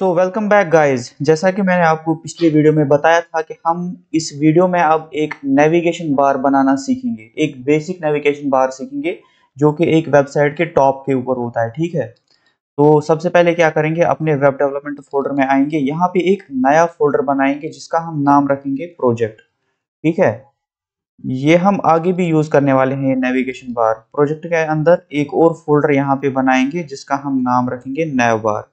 So welcome back guys. जैसा कि मैंने आपको पिछले वीडियो में बताया था कि हम इस वीडियो में अब एक नेविगेशन बार बनाना सीखेंगे, एक बेसिक नेविगेशन बार सीखेंगे जो कि एक वेबसाइट के टॉप के ऊपर होता है। ठीक है, तो सबसे पहले क्या करेंगे, अपने वेब डेवलपमेंट फोल्डर में आएंगे, यहाँ पे एक नया फोल्डर बनाएंगे जिसका हम नाम रखेंगे प्रोजेक्ट। ठीक है, ये हम आगे भी यूज करने वाले हैं। नेविगेशन बार प्रोजेक्ट के अंदर एक और फोल्डर यहाँ पे बनाएंगे जिसका हम नाम रखेंगे नैव बार।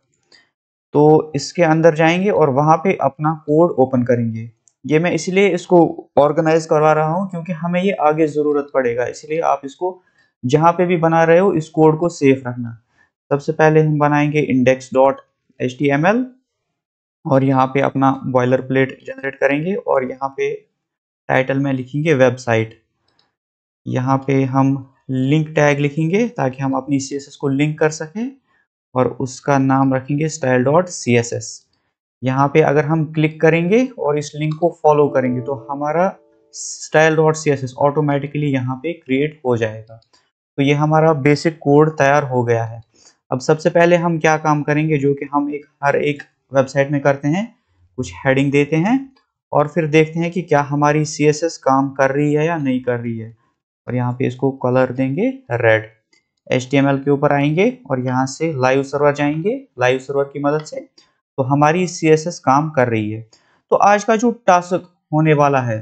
तो इसके अंदर जाएंगे और वहां पे अपना कोड ओपन करेंगे। ये मैं इसलिए इसको ऑर्गेनाइज करवा रहा हूँ क्योंकि हमें ये आगे जरूरत पड़ेगा, इसलिए आप इसको जहां पे भी बना रहे हो इस कोड को सेफ रखना। सबसे पहले हम बनाएंगे index.html और यहाँ पे अपना बॉयलर प्लेट जनरेट करेंगे और यहाँ पे टाइटल में लिखेंगे वेबसाइट। यहाँ पे हम लिंक टैग लिखेंगे ताकि हम अपनी CSS को लिंक कर सकें और उसका नाम रखेंगे style.css। यहाँ पे अगर हम क्लिक करेंगे और इस लिंक को फॉलो करेंगे तो हमारा style.css ऑटोमेटिकली यहाँ पे क्रिएट हो जाएगा। तो ये हमारा बेसिक कोड तैयार हो गया है। अब सबसे पहले हम क्या काम करेंगे, जो कि हम हर एक वेबसाइट में करते हैं, कुछ हेडिंग देते हैं और फिर देखते हैं कि क्या हमारी CSS काम कर रही है या नहीं कर रही है। और यहाँ पे इसको कलर देंगे रेड। HTML के ऊपर आएंगे और यहाँ से लाइव सर्वर जाएंगे, लाइव सर्वर की मदद से तो हमारी CSS काम कर रही है। तो आज का जो टास्क होने वाला है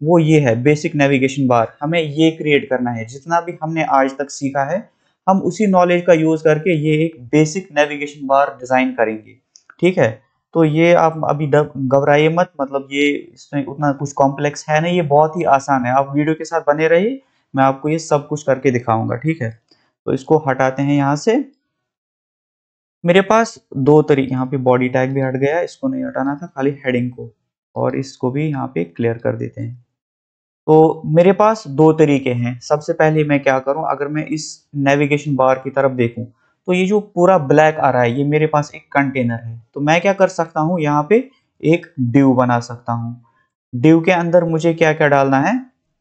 वो ये है, बेसिक नेविगेशन बार हमें ये क्रिएट करना है। जितना भी हमने आज तक सीखा है हम उसी नॉलेज का यूज करके ये एक बेसिक नेविगेशन बार डिजाइन करेंगे। ठीक है, तो ये आप अभी घबराइए मत, मतलब ये इसमें उतना कुछ कॉम्प्लेक्स है नहीं, ये बहुत ही आसान है। आप वीडियो के साथ बने रहिए, मैं आपको ये सब कुछ करके दिखाऊंगा। ठीक है, तो इसको हटाते हैं यहाँ से। मेरे पास दो तरीके, यहाँ पे बॉडी टैग भी हट गया, इसको नहीं हटाना था, खाली हेडिंग को, और इसको भी यहाँ पे क्लियर कर देते हैं। तो मेरे पास दो तरीके हैं। सबसे पहले मैं क्या करूं, अगर मैं इस नेविगेशन बार की तरफ देखूं तो ये जो पूरा ब्लैक आ रहा है ये मेरे पास एक कंटेनर है। तो मैं क्या कर सकता हूं, यहाँ पे एक डिव बना सकता हूं। डिव के अंदर मुझे क्या क्या डालना है,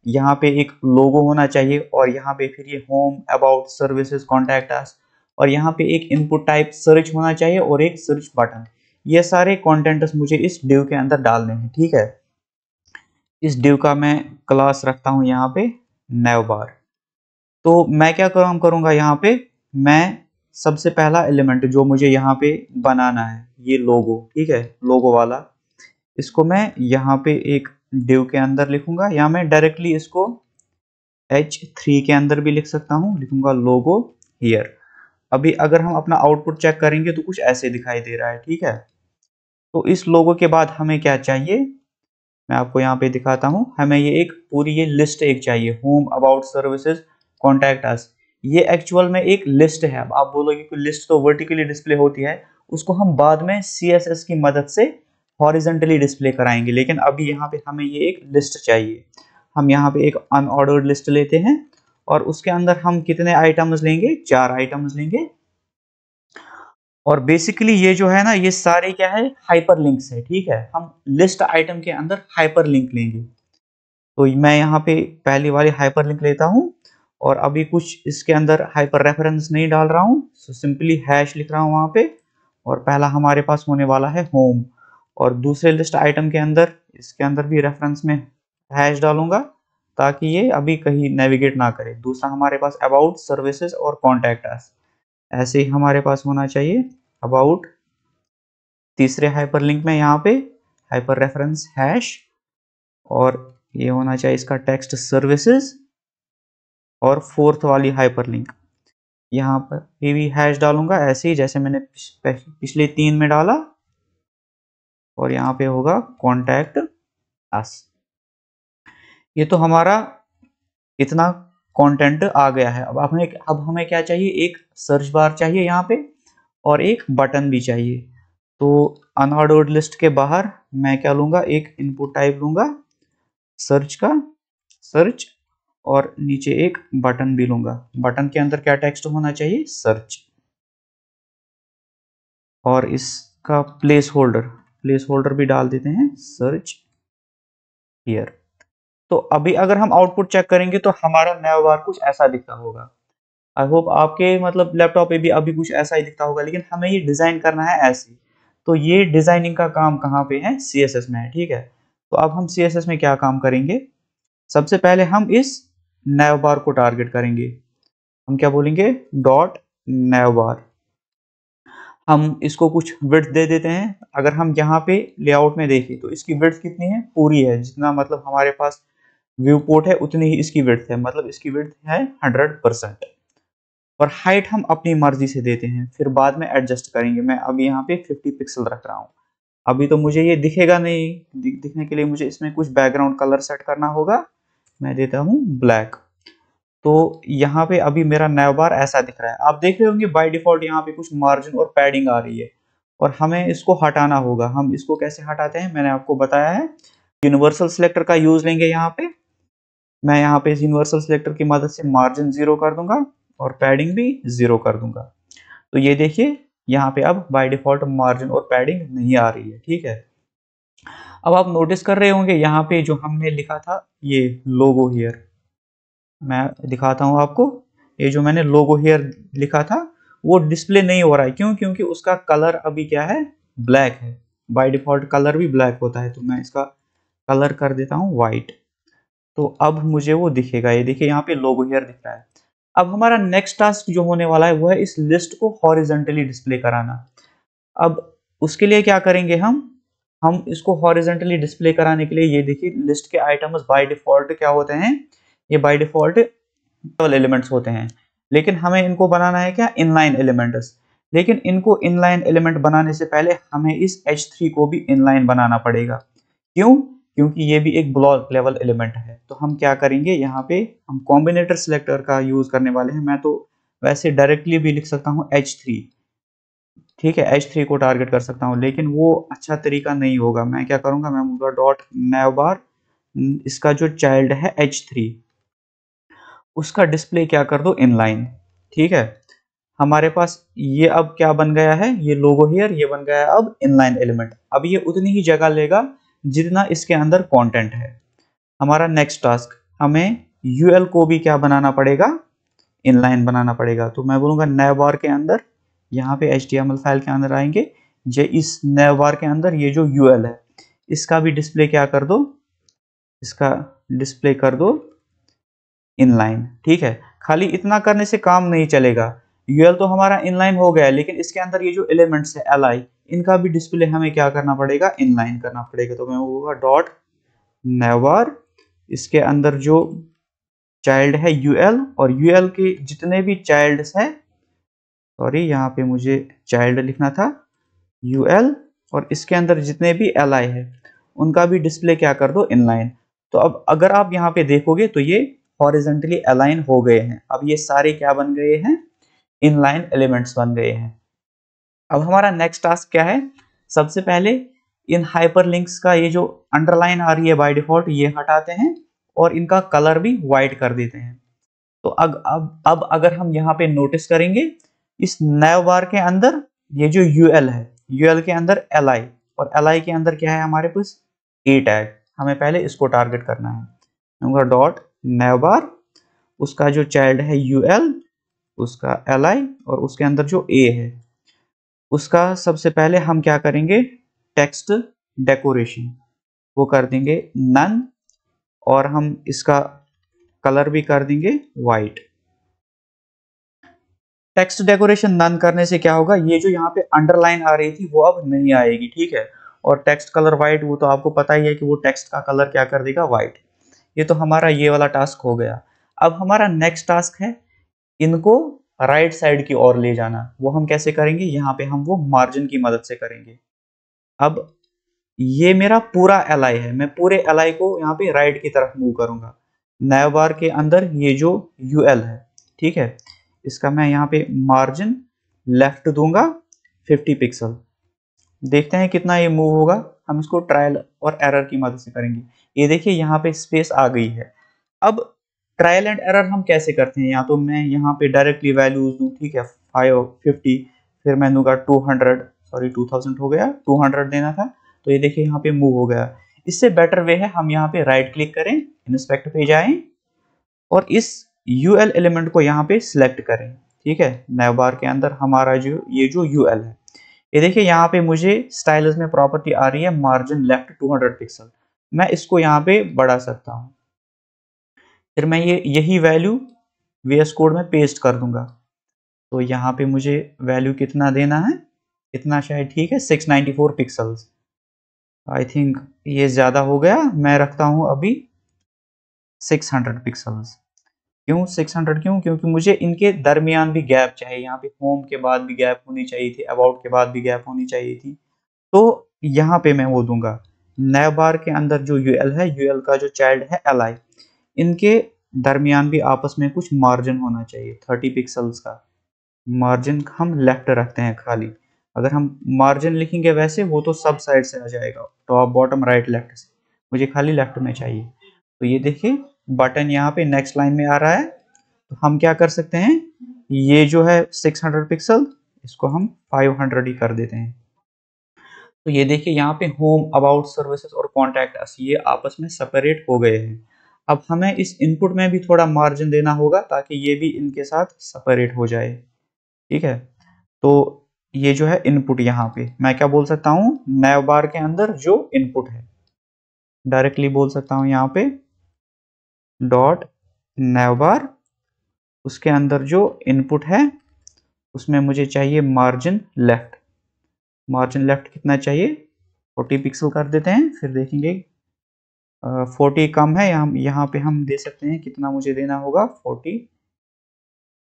यहाँ पे एक लोगो होना चाहिए और यहाँ पे फिर ये home, about, services, contact us, और यहाँ पे एक इनपुट टाइप सर्च होना चाहिए और एक सर्च बटन। ये सारे कंटेंट्स मुझे इस डिव के अंदर डालने हैं। ठीक है, इस डिव का मैं क्लास रखता हूं यहाँ पे नैव बार। तो मैं क्या काम करूंगा, यहाँ पे मैं सबसे पहला एलिमेंट जो मुझे यहाँ पे बनाना है ये लोगो। ठीक है, लोगो वाला, इसको मैं यहाँ पे एक डिव के अंदर लिखूंगा, या मैं डायरेक्टली इसको H3 के अंदर भी लिख सकता हूँ, लिखूंगा लोगो हियर। अभी अगर हम अपना आउटपुट चेक करेंगे तो कुछ ऐसे दिखाई दे रहा है। ठीक है, तो इस लोगो के बाद हमें क्या चाहिए, मैं आपको यहाँ पे दिखाता हूँ। हमें ये एक पूरी ये लिस्ट एक चाहिए, home, about, services, contact us. ये एक्चुअल में एक लिस्ट है। अब आप बोलोगे कि लिस्ट तो वर्टिकली डिस्प्ले होती है, उसको हम बाद में CSS की मदद से हॉरिजॉन्टली डिस्प्ले कराएंगे, लेकिन अभी यहाँ पे हमें ये एक लिस्ट चाहिए। हम यहाँ पे एक अनऑर्डर्ड लिस्ट लेते हैं और उसके अंदर हम कितने आइटम्स लेंगे, 4 आइटम्स लेंगे। और बेसिकली ये जो है ना, ये सारे क्या है, हाइपरलिंक्स है। ठीक है, हम लिस्ट आइटम के अंदर हाइपरलिंक लेंगे। तो मैं यहाँ पे पहली वाली हाइपरलिंक लेता हूँ और अभी कुछ इसके अंदर हाइपर रेफरेंस नहीं डाल रहा हूँ, सो सिंपली हैश लिख रहा हूँ वहाँ पे। और पहला हमारे पास होने वाला है होम, और दूसरे लिस्ट आइटम के अंदर इसके अंदर भी रेफरेंस में हैश डालूंगा ताकि ये अभी कहीं नेविगेट ना करे। दूसरा हमारे पास अबाउट, सर्विसेज और कॉन्टैक्ट अस, ऐसे ही हमारे पास होना चाहिए अबाउट। तीसरे हाइपरलिंक में यहाँ पे हाइपर रेफरेंस हैश, और ये होना चाहिए इसका टेक्स्ट सर्विसेज। और फोर्थ वाली हाइपरलिंक यहाँ पर ये भी हैश डालूंगा, ऐसे ही जैसे मैंने पिछले 3 में डाला। और यहाँ पे होगा कॉन्टैक्ट अस। ये तो हमारा इतना कंटेंट आ गया है। अब हमें क्या चाहिए, एक सर्च बार चाहिए यहाँ पे और एक बटन भी चाहिए। तो अनऑर्डर्ड लिस्ट के बाहर मैं क्या लूंगा, एक इनपुट टाइप लूंगा सर्च का, सर्च, और नीचे एक बटन भी लूंगा। बटन के अंदर क्या टेक्स्ट होना चाहिए, सर्च। और इसका प्लेस होल्डर भी डाल देते हैं, सर्च हियर। तो अभी अगर हम आउटपुट चेक करेंगे तो हमारा नया बार कुछ ऐसा दिखता होगा। आई होप आपके मतलब लैपटॉप पे भी अभी कुछ ऐसा ही दिखता होगा, लेकिन हमें ये डिजाइन करना है ऐसे। तो ये डिजाइनिंग का काम कहाँ पे है, CSS में है। ठीक है, तो अब हम CSS में क्या काम करेंगे, सबसे पहले हम इस नैवबार को टारगेट करेंगे। हम क्या बोलेंगे, डॉट नैवबार। हम इसको कुछ विड्थ दे देते हैं। अगर हम यहाँ पे लेआउट में देखें तो इसकी विड्थ कितनी है, पूरी है, जितना मतलब हमारे पास व्यू पोर्ट है उतनी ही इसकी विड्थ है, मतलब इसकी विड्थ है 100%। और हाइट हम अपनी मर्जी से देते हैं, फिर बाद में एडजस्ट करेंगे। मैं अब यहाँ पे 50 पिक्सल रख रहा हूँ। अभी तो मुझे ये दिखेगा नहीं, दिखने के लिए मुझे इसमें कुछ बैकग्राउंड कलर सेट करना होगा। मैं देता हूँ ब्लैक। तो यहाँ पे अभी मेरा नैवबार ऐसा दिख रहा है। आप देख रहे होंगे बाय डिफॉल्ट यहाँ पे कुछ मार्जिन और पैडिंग आ रही है, और हमें इसको हटाना होगा। हम इसको कैसे हटाते हैं, मैंने आपको बताया है। यूनिवर्सल सिलेक्टर का यूज लेंगे यहाँ पे। मैं यहाँ पे इस यूनिवर्सल सिलेक्टर की मदद से मार्जिन 0 कर दूंगा और पैडिंग भी 0 कर दूंगा। तो ये देखिए यहाँ पे अब बाय डिफॉल्ट मार्जिन और पैडिंग नहीं आ रही है। ठीक है, अब आप नोटिस कर रहे होंगे यहाँ पे जो हमने लिखा था ये लोगो हियर, मैं दिखाता हूँ आपको। ये जो मैंने लोगो हियर लिखा था वो डिस्प्ले नहीं हो रहा है। क्यों, क्योंकि उसका कलर अभी क्या है, ब्लैक है। बाय डिफॉल्ट कलर भी ब्लैक होता है, तो मैं इसका कलर कर देता हूँ व्हाइट। तो अब मुझे वो दिखेगा। ये देखिए यहाँ पे लोगो हियर दिख रहा है। अब हमारा नेक्स्ट टास्क जो होने वाला है वो है इस लिस्ट को हॉरिजॉन्टली डिस्प्ले कराना। अब उसके लिए क्या करेंगे, हम इसको हॉरिजॉन्टली डिस्प्ले कराने के लिए, ये देखिए लिस्ट के आइटम्स बाय डिफॉल्ट क्या होते हैं, ये बाय डिफॉल्ट टेबल एलिमेंट्स होते हैं। लेकिन हमें इनको बनाना है क्या, इनलाइन एलिमेंट्स। लेकिन इनको इनलाइन एलिमेंट बनाने से पहले हमें इस H3 को भी इनलाइन बनाना पड़ेगा। क्यों, क्योंकि ये भी एक ब्लॉक लेवल एलिमेंट है। तो हम क्या करेंगे, यहाँ पे हम कॉम्बिनेटर सिलेक्टर का यूज करने वाले हैं। मैं तो वैसे डायरेक्टली भी लिख सकता हूँ H3। ठीक है, H3 को टारगेट कर सकता हूँ, लेकिन वो अच्छा तरीका नहीं होगा। मैं क्या करूंगा, मैं बोलूंगा डॉट नैवबार, इसका जो चाइल्ड है H3 उसका डिस्प्ले क्या कर दो, इनलाइन। ठीक है, हमारे पास ये अब क्या बन गया है, ये लोगो हियर, ये बन गया है अब इनलाइन एलिमेंट। अब ये उतनी ही जगह लेगा जितना इसके अंदर कंटेंट है। हमारा नेक्स्ट टास्क, हमें यूएल को भी क्या बनाना पड़ेगा, इनलाइन बनाना पड़ेगा। तो मैं बोलूंगा नैवबार के अंदर, यहाँ पे HTML फाइल के अंदर आएंगे, जे इस नैवबार के अंदर ये जो यूएल है इसका भी डिस्प्ले क्या कर दो, इसका डिस्प्ले कर दो इनलाइन। ठीक है, खाली इतना करने से काम नहीं चलेगा। यूएल तो हमारा इनलाइन हो गया, लेकिन इसके अंदर ये जो एलिमेंट्स है li, इनका भी डिस्प्ले हमें क्या करना पड़ेगा, इनलाइन करना पड़ेगा। तो मैं बोलूंगा डॉट नैवबार, इसके अंदर जो चाइल्ड है यूएल, और यूएल के जितने भी चाइल्ड्स हैं, सॉरी यहाँ पे मुझे चाइल्ड लिखना था, यूएल, और इसके अंदर जितने भी li है उनका भी डिस्प्ले क्या कर दो, इनलाइन। तो अब अगर आप यहाँ पे देखोगे तो ये हॉरिजॉन्टली अलाइन हो गए हैं। अब ये सारे क्या बन गए हैं, इनलाइन एलिमेंट्स बन गए हैं। अब हमारा नेक्स्ट टास्क क्या है, सबसे पहले इन हाइपरलिंक्स का ये जो अंडरलाइन आ रही है बाय डिफॉल्ट ये हटाते हैं, और इनका कलर भी व्हाइट कर देते हैं। तो अब अगर हम यहाँ पे नोटिस करेंगे, इस नैवबार के अंदर ये जो यूएल है, यूएल के अंदर li, और li के अंदर क्या है हमारे पास, a टैग। हमें पहले इसको टारगेट करना है। डॉट नैवबार, उसका जो चाइल्ड है यूएल, उसका li, और उसके अंदर जो a है उसका सबसे पहले हम क्या करेंगे, टेक्स्ट डेकोरेशन वो कर देंगे नन, और हम इसका कलर भी कर देंगे व्हाइट। टेक्स्ट डेकोरेशन नन करने से क्या होगा, ये जो यहाँ पे अंडरलाइन आ रही थी वो अब नहीं आएगी। ठीक है, और टेक्स्ट कलर व्हाइट, वो तो आपको पता ही है कि वो टेक्स्ट का कलर क्या कर देगा, व्हाइट। ये तो हमारा ये वाला टास्क हो गया। अब हमारा नेक्स्ट टास्क है इनको राइट साइड की ओर ले जाना। वो हम कैसे करेंगे, यहाँ पे हम वो मार्जिन की मदद से करेंगे। अब ये मेरा पूरा li है, मैं पूरे li को यहाँ पे राइट की तरफ मूव करूंगा। नैवबार के अंदर ये जो यूएल है, ठीक है, इसका मैं यहाँ पे मार्जिन लेफ्ट दूंगा 50 पिक्सल। देखते हैं कितना ये मूव होगा। हम इसको ट्रायल और एरर की मदद से करेंगे। ये देखिए यहाँ पे स्पेस आ गई है। अब ट्रायल एंड एरर हम कैसे करते हैं, या तो मैं यहाँ पे डायरेक्टली वैल्यूज दूं, ठीक है, 550, फिर मैं दूंगा 200, सॉरी 2000 हो गया, 200 देना था। तो ये देखिए यहाँ पे मूव हो गया। इससे बेटर वे है हम यहाँ पे राइट क्लिक करें, इंस्पेक्ट पे जाएं, और इस यूएल एलिमेंट को यहाँ पे सिलेक्ट करें। ठीक है, नैवबार के अंदर हमारा जो ये जो यूएल है ये देखिए यहाँ पे मुझे स्टाइलस में प्रॉपर्टी आ रही है मार्जिन लेफ्ट 200 पिक्सल। मैं इसको यहाँ पे बढ़ा सकता हूँ। फिर मैं यही वैल्यू VS कोड में पेस्ट कर दूंगा। तो यहाँ पे मुझे वैल्यू कितना देना है, इतना शायद ठीक है, 694 पिक्सल्स। आई थिंक ये ज्यादा हो गया, मैं रखता हूँ अभी 600 पिक्सल्स। क्यों 600? क्योंकि मुझे इनके दरमियान भी गैप चाहिए। यहाँ पे होम के बाद भी गैप होनी चाहिए थी, अबाउट के बाद भी गैप होनी चाहिए थी। तो यहाँ पे मैं वो दूंगा, नैव बार के अंदर जो यूएल है, यूएल का जो चाइल्ड है LI, इनके दरमियान भी आपस में कुछ मार्जिन होना चाहिए। 30 पिक्सल्स का मार्जिन हम लेफ्ट रखते हैं खाली। अगर हम मार्जिन लिखेंगे वैसे वो तो सब साइड से आ जाएगा, टॉप बॉटम राइट लेफ्ट से, मुझे खाली लेफ्ट में चाहिए। तो ये देखिए बटन यहाँ पे नेक्स्ट लाइन में आ रहा है। तो हम क्या कर सकते हैं, ये जो है 600 पिक्सल, इसको हम 500 ही कर देते हैं। तो ये देखिए यहाँ पे होम, अबाउट, सर्विसेज और कॉन्टैक्ट अस ये आपस में सेपरेट हो गए हैं। अब हमें इस इनपुट में भी थोड़ा मार्जिन देना होगा ताकि ये भी इनके साथ सेपरेट हो जाए। ठीक है, तो ये जो है इनपुट, यहाँ पे मैं क्या बोल सकता हूँ, नैव बार के अंदर जो इनपुट है, डायरेक्टली बोल सकता हूँ यहाँ पे डॉट नैव बार, उसके अंदर जो इनपुट है उसमें मुझे चाहिए मार्जिन लेफ्ट। मार्जिन लेफ्ट कितना चाहिए, 40 पिक्सल कर देते हैं। फिर देखेंगे 40 कम है, यहाँ पे हम दे सकते हैं कितना मुझे देना होगा, 40,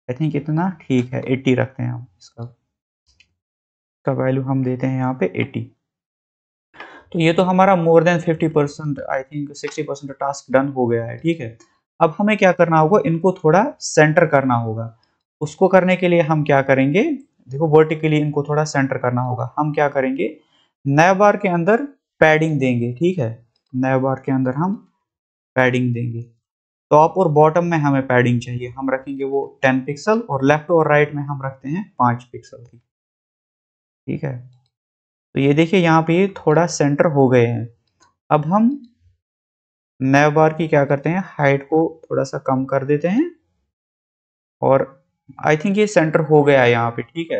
आई थिंक इतना ठीक है, 80 रखते हैं हम। इसका वैल्यू हम देते हैं यहाँ पे 80। तो ये तो हमारा more than 50%, I think 60% task done हो गया है। ठीक है, अब हमें क्या करना होगा, इनको थोड़ा सेंटर करना होगा। उसको करने के लिए हम क्या करेंगे, देखो वर्टिकली इनको थोड़ा सेंटर करना होगा। हम क्या करेंगे, नैव बार के अंदर पैडिंग देंगे। ठीक है, नैव बार के अंदर हम पैडिंग देंगे। टॉप और बॉटम में हमें पैडिंग चाहिए, हम रखेंगे वो 10 पिक्सल, और लेफ्ट और राइट में हम रखते हैं 5 पिक्सल की। ठीक है, तो ये देखिए यहाँ पे ये थोड़ा सेंटर हो गए हैं। अब हम नैव बार की क्या करते हैं, हाइट को थोड़ा सा कम कर देते हैं, और आई थिंक ये सेंटर हो गया है यहाँ पे। ठीक है,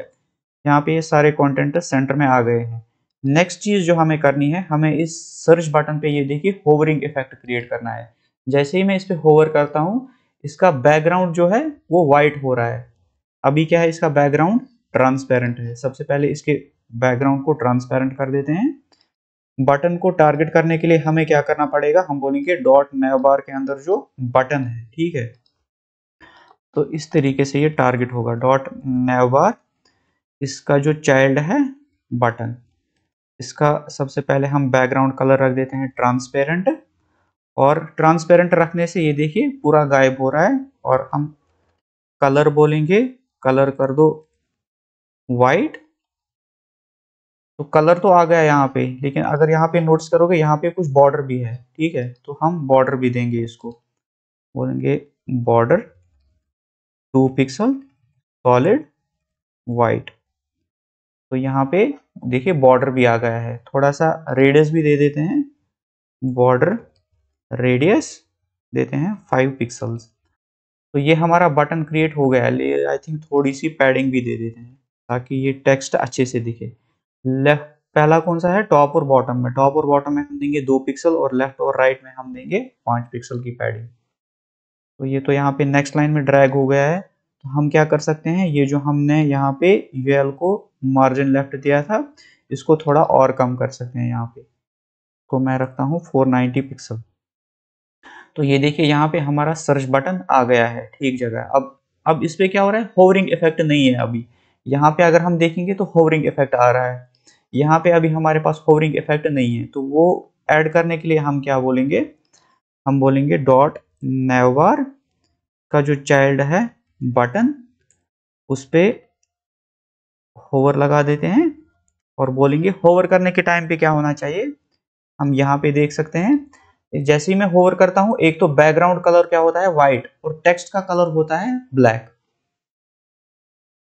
यहाँ पे ये सारे कंटेंट सेंटर में आ गए हैं। नेक्स्ट चीज जो हमें करनी है, हमें इस सर्च बटन पे ये देखिए होवरिंग इफेक्ट क्रिएट करना है। जैसे ही मैं इस पे होवर करता हूँ, इसका बैकग्राउंड जो है वो व्हाइट हो रहा है। अभी क्या है, इसका बैकग्राउंड ट्रांसपेरेंट है। सबसे पहले इसके बैकग्राउंड को ट्रांसपेरेंट कर देते हैं। बटन को टारगेट करने के लिए हमें क्या करना पड़ेगा, हम बोलेंगे डॉट नैव बार के अंदर जो बटन है। ठीक है, तो इस तरीके से ये टारगेट होगा, डॉट नैव बार, इसका जो चाइल्ड है बटन, इसका सबसे पहले हम बैकग्राउंड कलर रख देते हैं ट्रांसपेरेंट। और ट्रांसपेरेंट रखने से ये देखिए पूरा गायब हो रहा है। और हम कलर बोलेंगे, कलर कर दो व्हाइट। तो कलर तो आ गया यहाँ पे, लेकिन अगर यहाँ पे नोट्स करोगे यहाँ पे कुछ बॉर्डर भी है। ठीक है, तो हम बॉर्डर भी देंगे, इसको बोलेंगे बॉर्डर 2 पिक्सल सॉलिड व्हाइट। तो यहाँ पे देखिए बॉर्डर भी आ गया है। थोड़ा सा रेडियस भी दे देते हैं, बॉर्डर रेडियस देते हैं 5 पिक्सल्स। तो ये हमारा बटन क्रिएट हो गया है। आई थिंक थोड़ी सी पैडिंग भी दे देते हैं ताकि ये टेक्स्ट अच्छे से दिखे। लेफ्ट, पहला कौन सा है, टॉप और बॉटम में। टॉप और बॉटम में हम देंगे 2 पिक्सल, और लेफ्ट और राइट में हम देंगे 5 पिक्सल की पैडिंग। तो ये तो यहाँ पे नेक्स्ट लाइन में ड्रैग हो गया है। तो हम क्या कर सकते हैं, ये जो हमने यहाँ पे यूएल को मार्जिन लेफ्ट दिया था, इसको थोड़ा और कम कर सकते हैं। यहाँ पे को मैं रखता हूँ 490 पिक्सल। तो ये देखिए यहाँ पे हमारा सर्च बटन आ गया है ठीक जगह। अब इस पे क्या हो रहा है, होवरिंग इफेक्ट नहीं है अभी। यहाँ पे अगर हम देखेंगे तो होवरिंग इफेक्ट आ रहा है। यहाँ पे अभी हमारे पास होवरिंग इफेक्ट नहीं है, तो वो ऐड करने के लिए हम क्या बोलेंगे, हम बोलेंगे डॉट नैवबार का जो चाइल्ड है बटन, उस पे होवर लगा देते हैं। और बोलेंगे होवर करने के टाइम पे क्या होना चाहिए, हम यहाँ पे देख सकते हैं जैसे ही मैं होवर करता हूं, एक तो बैकग्राउंड कलर क्या होता है, व्हाइट, और टेक्स्ट का कलर होता है ब्लैक।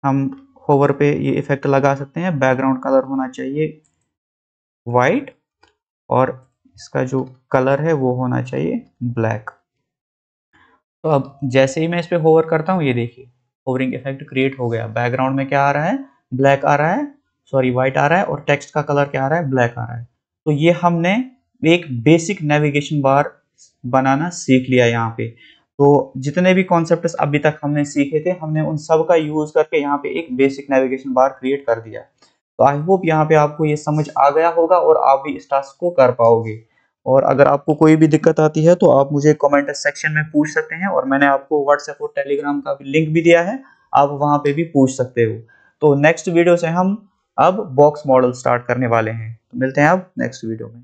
हम होवर पे ये इफेक्ट लगा सकते हैं, बैकग्राउंड कलर होना चाहिए व्हाइट, और इसका जो कलर है वो होना चाहिए ब्लैक। तो अब जैसे ही मैं इस पे होवर करता हूँ, ये देखिए होवरिंग इफेक्ट क्रिएट हो गया। बैकग्राउंड में क्या आ रहा है, ब्लैक आ रहा है, सॉरी वाइट आ रहा है और टेक्स्ट का कलर क्या आ रहा है, ब्लैक आ रहा है। तो ये हमने एक बेसिक नेविगेशन बार बनाना सीख लिया यहाँ पे। तो जितने भी कॉन्सेप्ट्स अभी तक हमने सीखे थे, हमने उन सब का यूज करके यहाँ पे एक बेसिक नेविगेशन बार क्रिएट कर दिया। तो आई होप यहाँ पे आपको ये समझ आ गया होगा और आप भी इस टास्क को कर पाओगे। और अगर आपको कोई भी दिक्कत आती है तो आप मुझे कमेंट सेक्शन में पूछ सकते हैं, और मैंने आपको व्हाट्सएप और टेलीग्राम का भी लिंक भी दिया है, आप वहां पे भी पूछ सकते हो। तो नेक्स्ट वीडियो से हम अब बॉक्स मॉडल स्टार्ट करने वाले हैं। तो मिलते हैं अब नेक्स्ट वीडियो में।